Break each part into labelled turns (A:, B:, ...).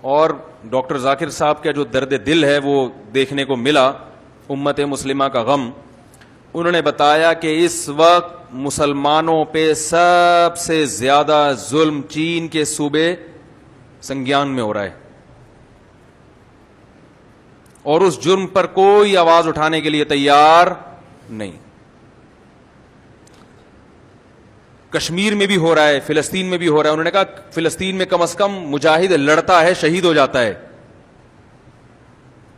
A: اور ڈاکٹر ذاکر صاحب کا جو درد دل ہے وہ دیکھنے کو ملا، امت مسلمہ کا غم. انہوں نے بتایا کہ اس وقت مسلمانوں پہ سب سے زیادہ ظلم چین کے صوبے سنگیان میں ہو رہا ہے، اور اس جرم پر کوئی آواز اٹھانے کے لیے تیار نہیں. کشمیر میں بھی ہو رہا ہے، فلسطین میں بھی ہو رہا ہے. انہوں نے کہا فلسطین میں کم از کم مجاہد لڑتا ہے، شہید ہو جاتا ہے،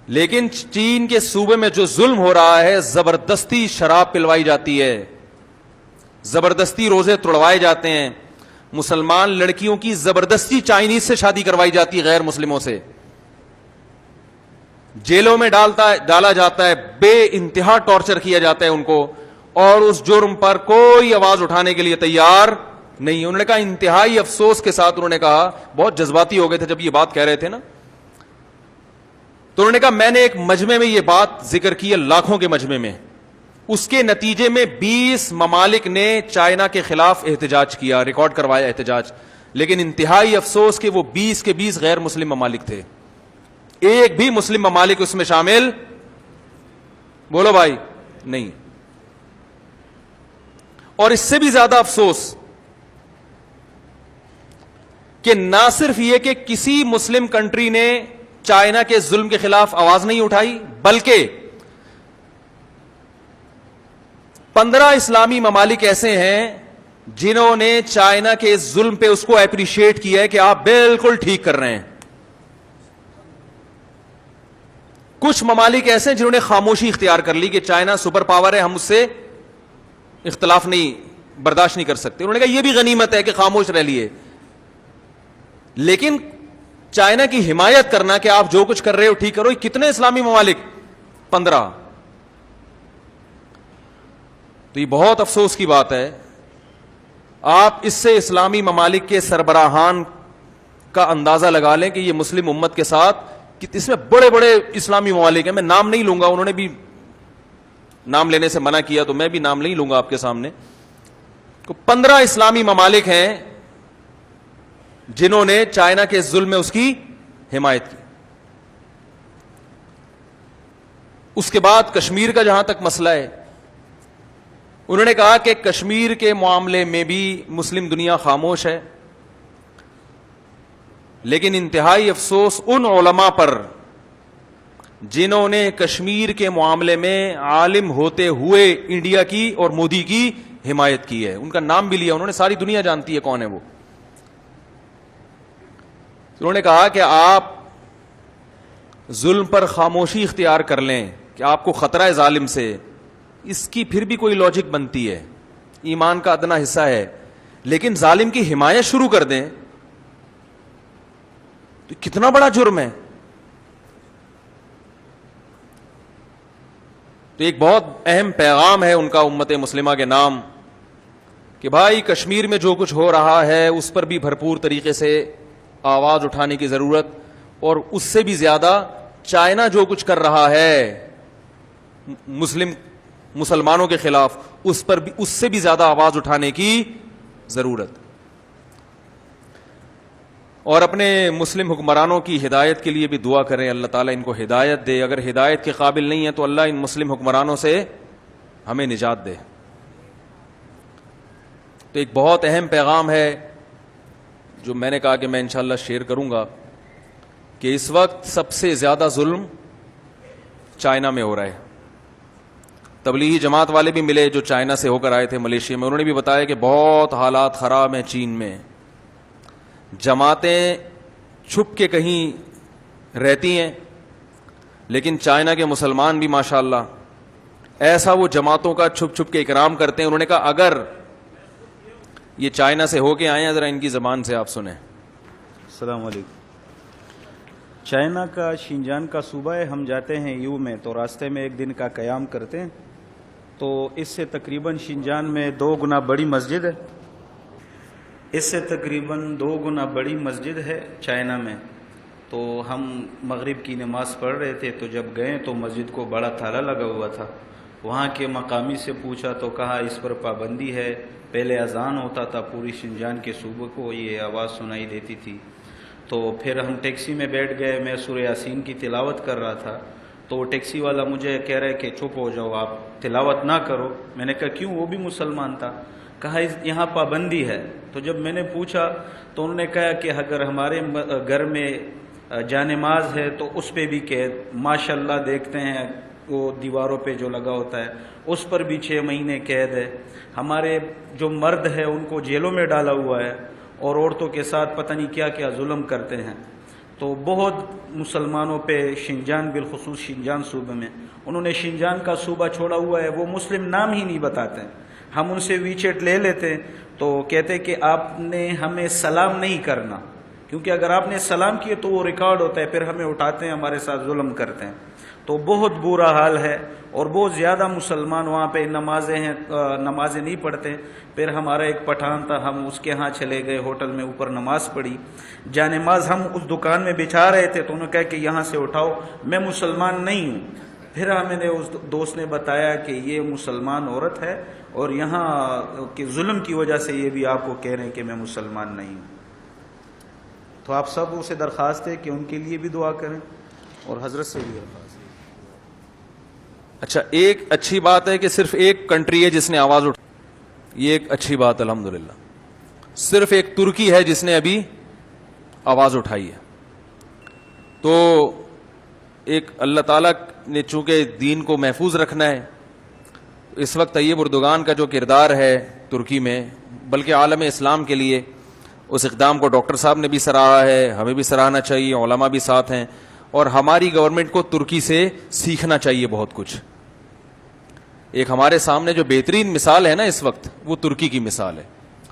A: لیکن چین کے صوبے میں جو ظلم ہو رہا ہے، زبردستی شراب پلوائی جاتی ہے، زبردستی روزے توڑوائے جاتے ہیں، مسلمان لڑکیوں کی زبردستی چائنیز سے شادی کروائی جاتی ہے غیر مسلموں سے، جیلوں میں ڈالا جاتا ہے، بے انتہا ٹارچر کیا جاتا ہے ان کو، اور اس جرم پر کوئی آواز اٹھانے کے لیے تیار نہیں. انہوں نے کہا انتہائی افسوس کے ساتھ، انہوں نے کہا بہت جذباتی ہو گئے تھے جب یہ بات کہہ رہے تھے نا، تو انہوں نے کہا میں نے ایک مجمع میں یہ بات ذکر کی ہے، لاکھوں کے مجمع میں، اس کے نتیجے میں 20 ممالک نے چائنا کے خلاف احتجاج کیا، ریکارڈ کروایا احتجاج، لیکن انتہائی افسوس کہ وہ 20 کے 20 غیر مسلم ممالک تھے، ایک بھی مسلم ممالک اس میں شامل بولو بھائی نہیں. اور اس سے بھی زیادہ افسوس کہ نہ صرف یہ کہ کسی مسلم کنٹری نے چائنا کے ظلم کے خلاف آواز نہیں اٹھائی، بلکہ 15 اسلامی ممالک ایسے ہیں جنہوں نے چائنا کے ظلم پہ اس کو اپریشیٹ کیا ہے کہ آپ بالکل ٹھیک کر رہے ہیں. کچھ ممالک ایسے ہیں جنہوں نے خاموشی اختیار کر لی کہ چائنا سپر پاور ہے، ہم اس سے اختلاف نہیں برداشت نہیں کر سکتے. انہوں نے کہا یہ بھی غنیمت ہے کہ خاموش رہ لیے، لیکن چائنا کی حمایت کرنا کہ آپ جو کچھ کر رہے ہو ٹھیک کرو. کتنے اسلامی ممالک؟ 15. تو یہ بہت افسوس کی بات ہے. آپ اس سے اسلامی ممالک کے سربراہان کا اندازہ لگا لیں کہ یہ مسلم امت کے ساتھ اس میں بڑے بڑے اسلامی ممالک ہیں، میں نام نہیں لوں گا، انہوں نے بھی نام لینے سے منع کیا تو میں بھی نام نہیں لوں گا آپ کے سامنے. 15 اسلامی ممالک ہیں جنہوں نے چائنا کے ظلم میں اس کی حمایت کی. اس کے بعد کشمیر کا جہاں تک مسئلہ ہے، انہوں نے کہا کہ کشمیر کے معاملے میں بھی مسلم دنیا خاموش ہے، لیکن انتہائی افسوس ان علماء پر جنہوں نے کشمیر کے معاملے میں عالم ہوتے ہوئے انڈیا کی اور مودی کی حمایت کی ہے. ان کا نام بھی لیا انہوں نے، ساری دنیا جانتی ہے کون ہے وہ. انہوں نے کہا کہ آپ ظلم پر خاموشی اختیار کر لیں کہ آپ کو خطرہ ہے ظالم سے، اس کی پھر بھی کوئی لاجک بنتی ہے، ایمان کا ادنا حصہ ہے، لیکن ظالم کی حمایت شروع کر دیں تو کتنا بڑا جرم ہے. تو ایک بہت اہم پیغام ہے ان کا امت مسلمہ کے نام کہ بھائی کشمیر میں جو کچھ ہو رہا ہے اس پر بھی بھرپور طریقے سے آواز اٹھانے کی ضرورت، اور اس سے بھی زیادہ چائنا جو کچھ کر رہا ہے مسلمانوں کے خلاف، اس سے بھی زیادہ آواز اٹھانے کی ضرورت. اور اپنے مسلم حکمرانوں کی ہدایت کے لیے بھی دعا کریں، اللہ تعالیٰ ان کو ہدایت دے. اگر ہدایت کے قابل نہیں ہے تو اللہ ان مسلم حکمرانوں سے ہمیں نجات دے. تو ایک بہت اہم پیغام ہے جو میں نے کہا کہ میں انشاءاللہ شیئر کروں گا کہ اس وقت سب سے زیادہ ظلم چائنا میں ہو رہا ہے. تبلیغی جماعت والے بھی ملے جو چائنا سے ہو کر آئے تھے ملیشیا میں، انہوں نے بھی بتایا کہ بہت حالات خراب ہیں چین میں. جماعتیں چھپ کے کہیں رہتی ہیں، لیکن چائنا کے مسلمان بھی ماشاءاللہ ایسا وہ جماعتوں کا چھپ چھپ کے اکرام کرتے ہیں. انہوں نے کہا اگر یہ چائنا سے ہو کے آئے ہیں، ذرا ان کی زبان سے آپ سنیں.
B: السلام علیکم. چائنا کا شینجان کا صوبہ ہے، ہم جاتے ہیں یو میں تو راستے میں ایک دن کا قیام کرتے ہیں، تو اس سے تقریباً شینجان میں 2 گنا بڑی مسجد ہے، اس سے تقریباً 2 گنا بڑی مسجد ہے چائنا میں. تو ہم مغرب کی نماز پڑھ رہے تھے تو جب گئے تو مسجد کو بڑا تالا لگا ہوا تھا. وہاں کے مقامی سے پوچھا تو کہا اس پر پابندی ہے، پہلے اذان ہوتا تھا پوری شینجان کے صوبے کو یہ آواز سنائی دیتی تھی. تو پھر ہم ٹیکسی میں بیٹھ گئے, میں سورہ یاسین کی تلاوت کر رہا تھا, تو وہ ٹیکسی والا مجھے کہہ رہا ہے کہ چپ ہو جاؤ, آپ تلاوت نہ کرو. میں نے کہا کیوں, وہ بھی مسلمان تھا. کہا یہاں پابندی ہے. تو جب میں نے پوچھا تو انہوں نے کہا کہ اگر ہمارے گھر میں جانماز ہے تو اس پہ بھی قید, ماشاء اللہ دیکھتے ہیں وہ دیواروں پہ جو لگا ہوتا ہے اس پر بھی 6 مہینے قید ہے. ہمارے جو مرد ہے ان کو جیلوں میں ڈالا ہوا ہے, اور عورتوں کے ساتھ پتہ نہیں کیا کیا ظلم کرتے ہیں. تو بہت مسلمانوں پہ شنجان, بالخصوص شنجان صوبے میں, انہوں نے شنجان کا صوبہ چھوڑا ہوا ہے, وہ مسلم نام ہی نہیں بتاتے. ہم ان سے ویچیٹ لے لیتے تو کہتے کہ آپ نے ہمیں سلام نہیں کرنا, کیونکہ اگر آپ نے سلام کیے تو وہ ریکارڈ ہوتا ہے, پھر ہمیں اٹھاتے ہیں, ہمارے ساتھ ظلم کرتے ہیں. تو بہت برا حال ہے, اور بہت زیادہ مسلمان وہاں پہ نمازیں نہیں پڑھتے. پھر ہمارا ایک پٹھان تھا, ہم اس کے ہاں چلے گئے, ہوٹل میں اوپر نماز پڑھی. جانماز ہم اس دکان میں بچھا رہے تھے تو انہوں نے کہا کہ یہاں سے اٹھاؤ, میں مسلمان نہیں ہوں. پھر ہمیں نے اس دوست نے بتایا کہ یہ مسلمان عورت ہے, اور یہاں کے ظلم کی وجہ سے یہ بھی آپ کو کہہ رہے ہیں کہ میں مسلمان نہیں ہوں. تو آپ سب سے درخواست ہے کہ ان کے لیے بھی دعا کریں, اور حضرت سے بھی درخواست ہے.
A: اچھا, ایک اچھی بات ہے کہ صرف ایک کنٹری ہے جس نے آواز اٹھائی, یہ ایک اچھی بات الحمدللہ. صرف ایک ترکی ہے جس نے ابھی آواز اٹھائی ہے. تو ایک اللہ تعالیٰ نے چونکہ دین کو محفوظ رکھنا ہے, اس وقت طیب اردوغان کا جو کردار ہے ترکی میں, بلکہ عالم اسلام کے لیے, اس اقدام کو ڈاکٹر صاحب نے بھی سراہا ہے, ہمیں بھی سراہنا چاہیے, علماء بھی ساتھ ہیں, اور ہماری گورنمنٹ کو ترکی سے سیکھنا چاہیے بہت کچھ. ایک ہمارے سامنے جو بہترین مثال ہے نا اس وقت, وہ ترکی کی مثال ہے,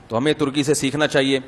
A: تو ہمیں ترکی سے سیکھنا چاہیے.